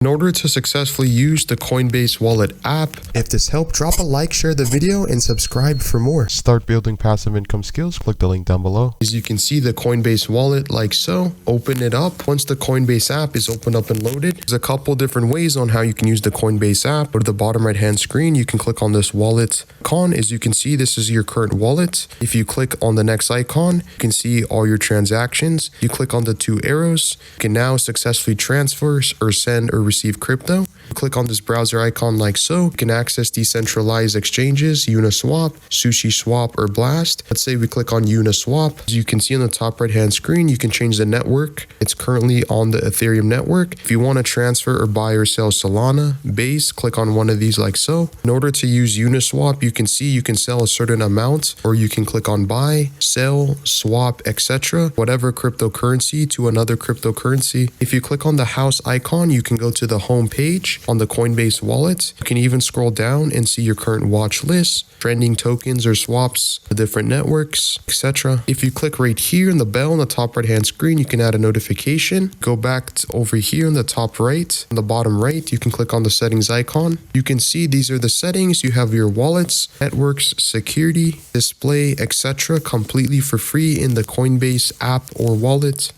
In order to successfully use the Coinbase wallet app, if this helped, drop a like, share the video, and subscribe for more. Start building passive income skills. Click the link down below. As you can see, the Coinbase wallet like so. Open it up. Once the Coinbase app is opened up and loaded, there's a couple different ways on how you can use the Coinbase app. Go to the bottom right hand screen, you can click on this wallet icon. As you can see, this is your current wallet. If you click on the next icon, you can see all your transactions. You click on the two arrows, you can now successfully transfer or send or receive crypto. Click on this browser icon like so. You can access decentralized exchanges, Uniswap, SushiSwap, or Blast. Let's say we click on Uniswap. As you can see on the top right hand screen, you can change the network. It's currently on the Ethereum network. If you want to transfer or buy or sell Solana, Base, click on one of these like so. In order to use Uniswap, you can see you can sell a certain amount, or you can click on buy, sell, swap, etc. Whatever cryptocurrency to another cryptocurrency. If you click on the house icon, you can go to the home page on the Coinbase wallet. You can even scroll down and see your current watch list, trending tokens or swaps, the different networks, etc. If you click right here in the bell on the top right hand screen, you can add a notification. Go back over here in the top right, on the bottom right, you can click on the settings icon. You can see these are the settings. You have your wallets, networks, security, display, etc. completely for free in the Coinbase app or wallet.